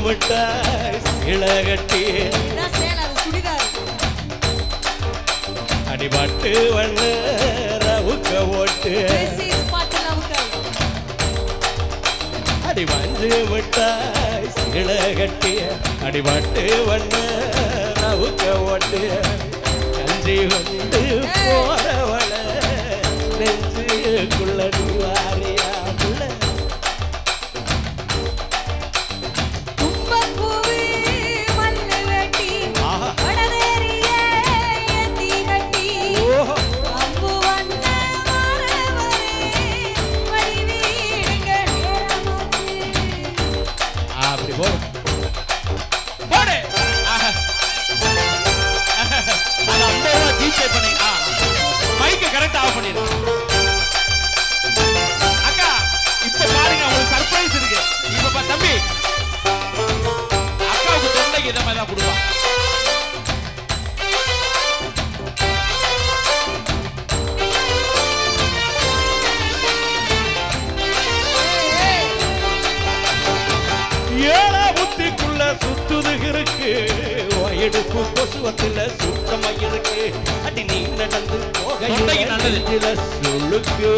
மிட்டாய் இளகட்டி அடிபட்டு வண்ண ரவுக்க ஓட்டு அடி மஞ்சு மிட்டாய் இளகட்டி அடிபட்டு வண்ண ரவுக்க ஓட்டு கஞ்சி வந்து போறவள நெஞ்சுக்குள்ள வாரியா புள்ள எடுப்பு கொசுவத்துல சுத்தமாக இருக்கு அடி நீ நடந்து போக நல்லது சொல்லுக்கு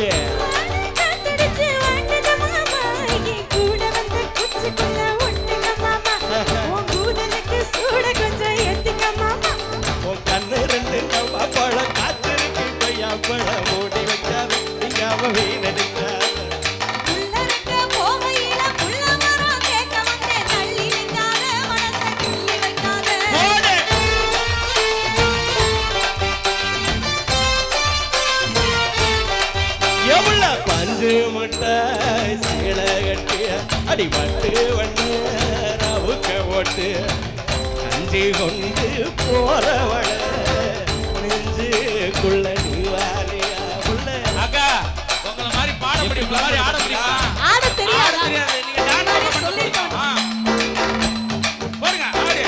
கண்ணு ரெண்டு பழ காத்திருக்கு கொய்யா பழ மூடி வைக்காது நீங்க வீணடிக்க பஞ்சு மிட்டாய் சீளகட்டி அடிபட்டு வண்ண ரவுக்க ஓட்டு கஞ்சி கொண்டு போறவள நெஞ்சுக்குள்ள நீ வாரியா புள்ள. அக்கா உங்களை மாதிரி பாட முடியும், உங்களை மாதிரி ஆட முடியுமா? ஆட தெரியாது. நீங்க டான்ஸ் சொல்லிருக்கோம். போடுங்க ஆடு.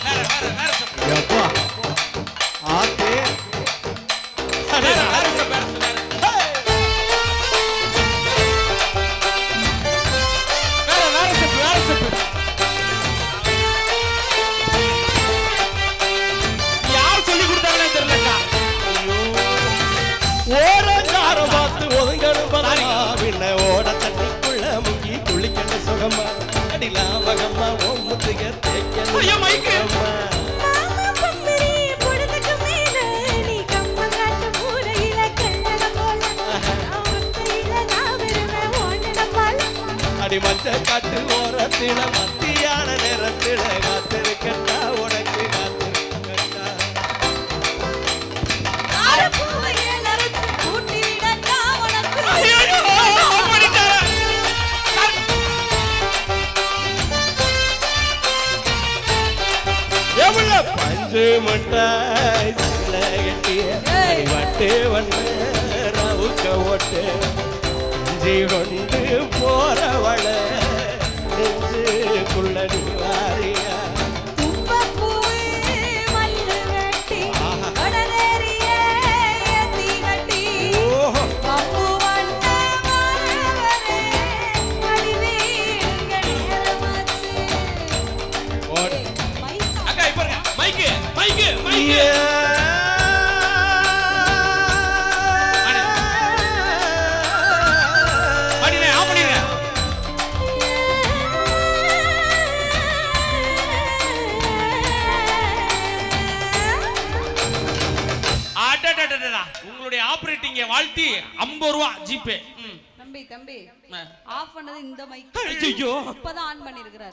வேற யப்பா ஆத்தே ஓட தண்ணிக்குள்ள முக்கி குளிக்கணும் சுகமா அடிலாமகம்மா ஒம்முத்துக தேய்க்கணும் அடி மஞ்ச காட்டு ஓரத்தில மத்தியான நேரத்தில காத்திருக்கட்டா உனக்கு காத்திருக்கட்டா பஞ்சு மிட்டாய் சீளகட்டி அடிபட்டு வண்ண ரவுக்க ஓட்டு கஞ்சி கொண்டு போறவள நெஞ்சுக்குள்ள நீ வாரியா உங்களுடைய ஆபரேட்டிங் வாழ்த்தி 50 ரூபாய் ஜிபே. தம்பி ஆஃப் பண்ணது இந்த மைக். ஐயோ இப்பதான் ஆன் பண்ணிருக்காரு.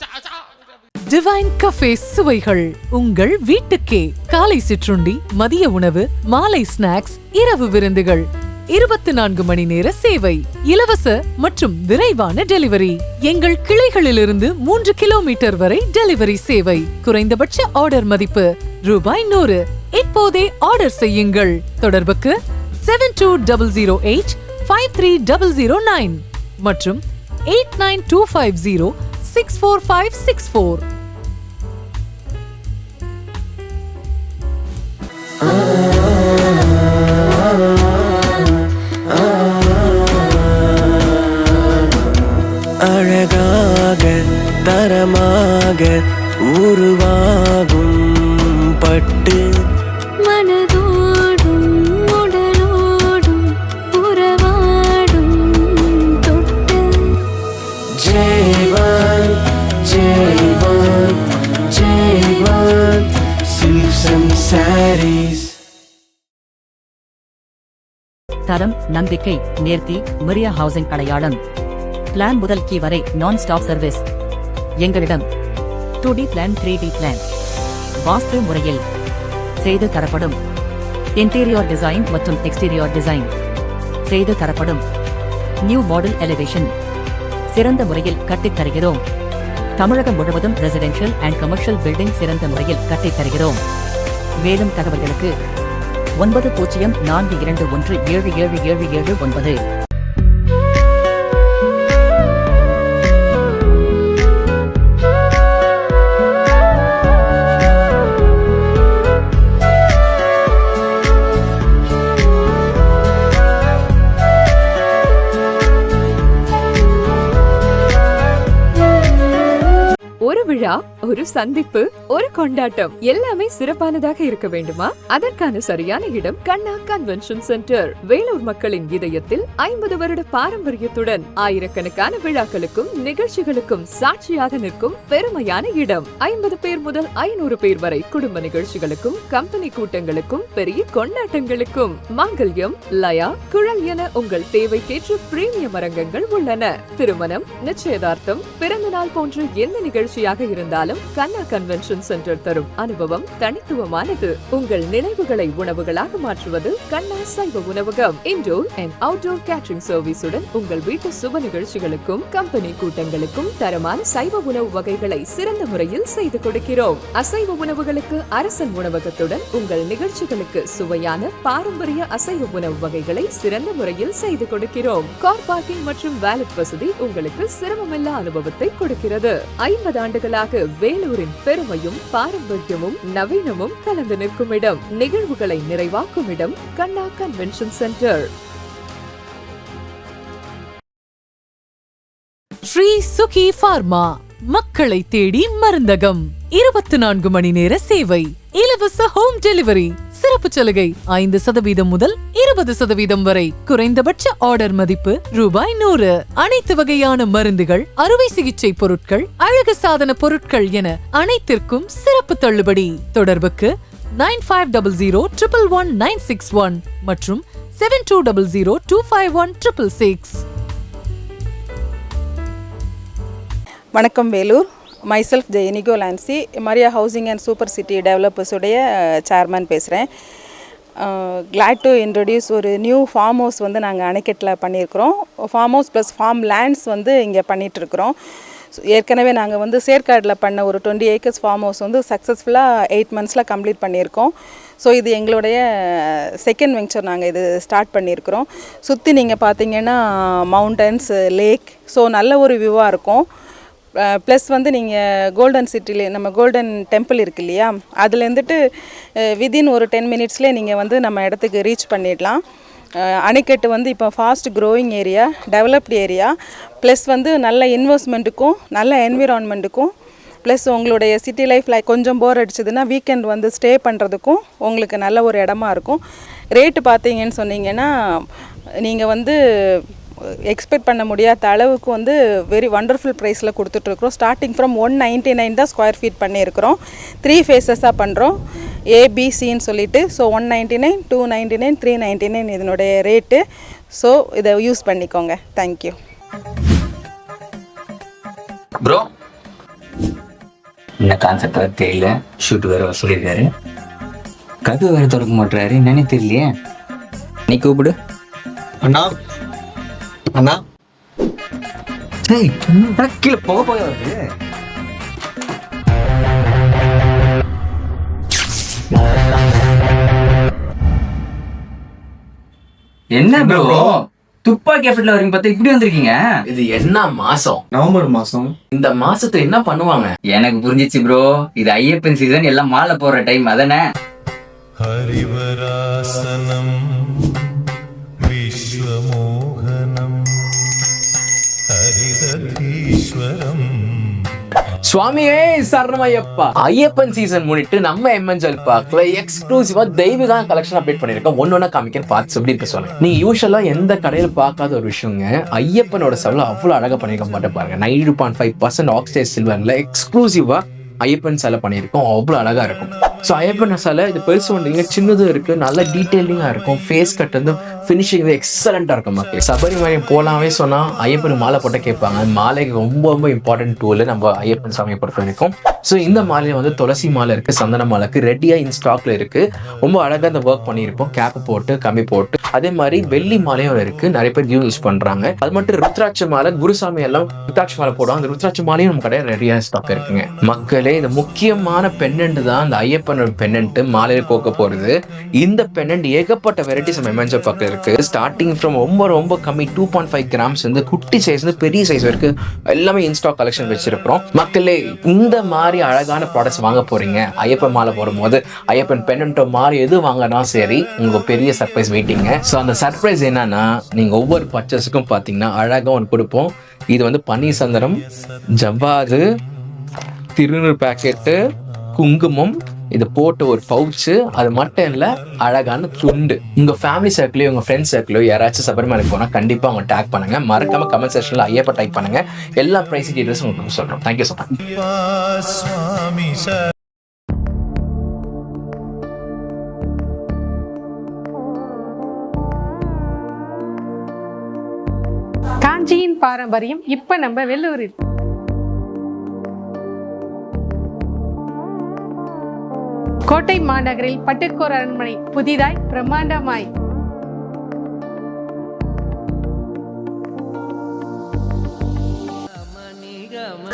டிவைன் கஃபே சுவைகள் உங்கள் வீட்டுக்கே. காலை சிற்றுண்டி, மதிய உணவு, மாலை ஸ்நாக்ஸ், இரவு விருந்துகள், 24 மணி நேர சேவை, இலவச மற்றும் விரைவான டெலிவரி. எங்கள் கிளைகளிலிருந்து 3 கிலோமீட்டர் வரை டெலிவரி சேவை. குறைந்தபட்ச ஆர்டர் மதிப்பு ரூபாய் 100. இப்போதே ஆர்டர் செய்யுங்கள். தொடர்புக்கு 72085309 மற்றும் 8925064564. அழகாக தரம், நம்பிக்கை, நேர்த்தி, மரியா ஹவுசிங் அடையாளம். பிளான் முதல் கீ வரை நான் ஸ்டாப் சர்வீஸ். எங்களிடம் 2D பிளான், 3D பிளான் வாஸ்து முறையில் செய்து தரப்படும். இன்டீரியர் டிசைன் மற்றும் எக்ஸ்டீரியர் டிசைன் செய்து தரப்படும். நியூ மாடல் எலிவேஷன் சிறந்த முறையில் கட்டித் தருகிறோம். தமிழகம் முழுவதும் ரெசிடென்ஷியல் அண்ட் கமர்ஷியல் பில்டிங் சிறந்த முறையில் கட்டித் தருகிறோம். மேலும் தகவல்களுக்கு 904217777779. ஒரு விழா, ஒரு சந்திப்பு, ஒரு கொண்டாட்டம் எல்லாமே சிறப்பானதாக இருக்க வேண்டுமா? அதற்கான சரியான இடம் கண்ணா கன்வென்ஷன் சென்டர். வேலூர் மக்களின் இதயத்தில் 50 வருட பாரம்பரியத்துடன் ஆயிரக்கணக்கான விழாக்களுக்கும் நிகழ்ச்சிகளுக்கும் சாட்சியாக நிற்கும் பெருமையான இடம். 50 பேர் முதல் 500 பேர் வரை குடும்ப நிகழ்ச்சிகளுக்கும், கம்பெனி கூட்டங்களுக்கும், பெரிய கொண்டாட்டங்களுக்கும் மாங்கல்யம், லயா, குழல் என உங்கள் தேவைக்கேற்ற பிரீமியம் அரங்கங்கள் உள்ளன. திருமணம், நிச்சயதார்த்தம், பிறந்த நாள் போன்ற எந்த நிகழ்ச்சியாக இருந்தாலும் கண்ணா கன்வென்ஷன் சென்டர் தரும் அனுபவம் தனித்துவமானது. உங்கள் நினைவுகளை உணவுகளாக மாற்றுவது கண்ணா சைவ உணவகம். இன்டோர் அண்ட் அவுட்டோர் கேட்டரிங் சர்வீஸுடன் உங்கள் வீட்டு சுப நிகழ்ச்சிகளுக்கும், கம்பெனி கூட்டங்களுக்கும் தரமான சைவ உணவு வகைகளை சிறந்த முறையில் செய்து கொடுக்கிறோம். அசைவ உணவுகளுக்கு அரசன் உணவகத்துடன் உங்கள் நிகழ்ச்சிகளுக்கு சுவையான பாரம்பரிய அசைவ உணவு வகைகளை சிறந்த முறையில் செய்து கொடுக்கிறோம். கார் பார்க்கிங் மற்றும் வேலட் வசதி உங்களுக்கு சிரமமில்லா அனுபவத்தை கொடுக்கிறது. 50 ஆண்டுகளாக வேலூரின் பெருமையும் பாரம்பரியமும் நவீனமும் கலந்து நிற்கும் இடம், நிகழ்வுகளை நிறைவாக்கும் இடம் Kanna convention centre. Sri Sugi pharma மக்களை தேடி மருந்தகம். 24 மணி நேர சேவை, இலவச ஹோம் டெலிவரி, சிறப்பு சலுகை 5% முதல் 20% வரை, குறைந்தபட்ச ஆர்டர் மதிப்பு ₹100. அனைத்து வகையான மருந்துகள், அறுவை சிகிச்சை பொருட்கள், அழகு சாதன பொருட்கள் என அனைத்திற்கும் சிறப்பு தள்ளுபடி. தொடர்புக்கு 9500111961 மற்றும் 7200251666. வணக்கம் Vellore. Myself Jayaniko Lancy, Maria housing and super city டெவலப்பர்ஸுடைய சேர்மன் பேசுகிறேன். கிளாட் டு இன்ட்ரடியூஸ் ஒரு நியூ ஃபார்ம் ஹவுஸ் வந்து நாங்கள் அணைக்கட்டில் பண்ணியிருக்கிறோம். Farm house plus farm lands வந்து இங்கே பண்ணிகிட்ருக்குறோம். ஏற்கனவே நாங்கள் வந்து சேர்க்காடில் பண்ண ஒரு 20 ஏக்கர்ஸ் ஃபார்ம் ஹவுஸ் வந்து சக்ஸஸ்ஃபுல்லாக 8 மந்த்ஸில் கம்ப்ளீட் பண்ணியிருக்கோம். ஸோ இது எங்களுடைய செகண்ட் வெஞ்சர். நாங்கள் இது ஸ்டார்ட் பண்ணியிருக்கிறோம். சுற்றி நீங்கள் பார்த்தீங்கன்னா மவுண்டன்ஸ், லேக், ஸோ நல்ல ஒரு வியூவாக இருக்கும். ப்ளஸ் வந்து நீங்கள் கோல்டன் சிட்டிலே நம்ம கோல்டன் டெம்பிள் இருக்கு இல்லையா, அதுலேருந்துட்டு வித்தின் ஒரு 10 மினிட்ஸ்லேயே நீங்கள் வந்து நம்ம இடத்துக்கு ரீச் பண்ணிடலாம். அணைக்கட்டு வந்து இப்போ fast growing area, developed area, plus வந்து நல்ல இன்வெஸ்ட்மெண்ட்டுக்கும் நல்ல என்விரான்மெண்ட்டுக்கும், ப்ளஸ் உங்களுடைய சிட்டி லைஃப்பில் கொஞ்சம் போர் அடிச்சதுன்னா வீக்கெண்ட் வந்து ஸ்டே பண்ணுறதுக்கும் உங்களுக்கு நல்ல ஒரு இடமா இருக்கும். ரேட்டு பார்த்தீங்கன்னு சொன்னீங்கன்னா நீங்கள் வந்து எக்ஸ்பெக்ட் பண்ண முடியாத அளவுக்கு வந்து வெரி வண்டர்ஃபுல் ப்ரைஸில் கொடுத்துட்ருக்குறோம். ஸ்டார்டிங் ஃப்ரம் 199 தான் ஸ்கொயர் ஃபீட் பண்ணியிருக்கிறோம். 3 ஃபேஸஸாக பண்ணுறோம், ஏபிசின்னு சொல்லிட்டு. ஸோ 199, 299, 399 இதனுடைய ரேட்டு. ஸோ இதை யூஸ் பண்ணிக்கோங்க. தேங்க்யூ. ப்ரோ, இந்த கான்செப்ட் வேறு தெரியல, ஷூட் வேறு சொல்லியிருக்காரு, கது வேறு திறக்க மாட்டுறாரு, என்னன்னே தெரியலையே. நீ கூப்பிடு. அண்ணா அண்ணா, கீழே போக வருது. என்ன ப்ரோ, துப்பாக்கி எஃபெக்ட்ல வரீங்க பார்த்தா இப்படி வந்திருக்கீங்க? இது என்ன மாசம்? நவம்பர் மாசம். இந்த மாசத்தை என்ன பண்ணுவாங்க? எனக்கு புரிஞ்சிச்சு ப்ரோ, இது ஐயப்பன் சீசன், எல்லாம் மாலை போடுற டைம், அதானே? ஹரிவராசனம் விஸ்வமோகனம் ஹரிதீஸ்வரம். சுவாமியே சரணமையப்பா. ஐயப்பன் சீசன் முன்னிட்டு நம்ம எம்என்ஜல் பார்க்ல எக்ஸ்க்ளூசிவா தெய்வீகான கலெக்ஷன் அப்டேட் பண்ணிருக்கோம். ஒன்னொன்னா காமிக்க பார்த்து எப்படி இருக்க சொல்லுங்க. நீங்க யூஸ்வலா எந்த கடையில பார்க்காத ஒரு விஷயங்க, ஐயப்பனோட செவல அவ்வளவு அழகா பண்ணிருக்க மாட்டேன் பாருங்க. 92.5% ஆக்சைடு சில்வர்ல எக்ஸ்க்ளூசிவா ஐயப்பன் சிலை பண்ணியிருக்கோம். அவ்வளவு அழகா இருக்கும். ஸோ ஐயப்பன் சிலை இது பெருசு வந்தீங்க சின்னதும் இருக்கு, நல்ல டீட்டெயிலிங்காக இருக்கும். ஃபேஸ் கட் வந்து ஃபினிஷிங் எக்ஸலண்டா இருக்கும் மக்கள். சபரிமலை போலாமே சொன்னா ஐயப்பன் மாலை போட்ட கேட்பாங்க. மாலைக்கு ரொம்ப ரொம்ப இம்பார்ட்டன்ட் டூல் நம்ம ஐயப்பன் சாமியை பொறுத்த வரைக்கும். ஸோ இந்த மாலையை வந்து துளசி மாலை இருக்கு, சந்தன மாலைக்கு ரெடியா இன் ஸ்டாக்ல இருக்கு. ரொம்ப அழகா இந்த ஒர்க் பண்ணியிருப்போம், கேப் போட்டு கம்மி போட்டு. அதே மாதிரி வெள்ளி மாலையும் இருக்கு, நிறைய பேர் யூஸ் பண்றாங்க. அது மட்டும் ருத்ராட்ச மாலை, குருசாமி எல்லாம் ருத்ராட்ச மாலை போடுவாங்க. அந்த ருத்ராட்ச மாலையும் நம்ம கடையில் ரெடியா ஸ்டாக் இருக்குங்க. மக்களே இந்த முக்கியமான பெண்ணண்ட் தான் இந்த ஐயப்பனோட பெண்ணண்ட் மாலையில கோக்க போறது. இந்த பெண்ணண்ட் ஏகப்பட்ட வெரைட்டிஸ் நம்ம எம்என்ஜர் பக்கம் இருக்கு. ஸ்டார்டிங் ஃப்ரம் ரொம்ப ரொம்ப கம்மி 2.5 கிராம்ஸ் வந்து குட்டி சைஸ் வந்து பெரிய சைஸ் வரைக்கும் எல்லாமே இன்ஸ்டாக் கலெக்ஷன் வச்சிருக்கிறோம். மக்களே இந்த மாதிரி அழகான ப்ராடக்ட்ஸ் வாங்க போறீங்க ஐயப்பன் மாலை போடும்போது, ஐயப்பன் பெண்ணண்டோ மாலை எது வாங்கினா சரி, உங்களுக்கு பெரிய சர்ப்ரைஸ் வெயிட்டிங்க. ஸோ அந்த சர்ப்ரைஸ் என்னன்னா, நீங்க ஒவ்வொரு பர்ச்சேஸுக்கும் பார்த்தீங்கன்னா அழகா ஒன்று கொடுப்போம். இது வந்து பன்னீர் சந்தனம், ஜவ்வாது, திருநூறு பேக்கெட்டு, குங்குமம், இது போட்டு ஒரு பவுச்சு. அது மட்டும் இல்லை, அழகான துண்டு. உங்க ஃபேமிலி சர்க்கிளையோ உங்க ஃப்ரெண்ட்ஸ் சர்க்கிளையோ யாராச்சும் சபரிமலைக்கு போனால் கண்டிப்பாக அவங்க டேக் பண்ணுங்க. மறக்காம கமெண்ட் செக்ஷனில் ஐயப்பன் டைப் பண்ணுங்க. எல்லா ப்ரைஸ் டீடைல்ஸும் உங்களுக்கு சொல்றோம். Thank you so much. சுவாமி சரணம். காஞ்சியின் பாரம்பரியம் இப்ப நம்ம வெள்ளூரில். கோட்டை மாநகரில் பட்டுக்கோர் அரண்மனை புதிதாய் பிரம்மாண்டமாய்.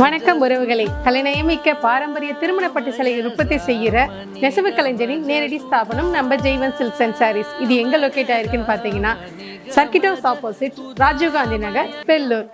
வணக்கம் உறவுகளை. கலைநயமிக்க பாரம்பரிய திருமண பட்டு சிலையை உற்பத்தி செய்கிற நெசவு கலைஞரின் நேரடி ஸ்தாபனம் நம்ம ஜெய்வன் சில்க்ஸ் அண்ட் சாரீஸ். இது எங்க லொக்கேட் ஆயிருக்குன்னு பாத்தீங்கன்னா, circuit house opposite Rajiv Gandhi Nagar, Vellur.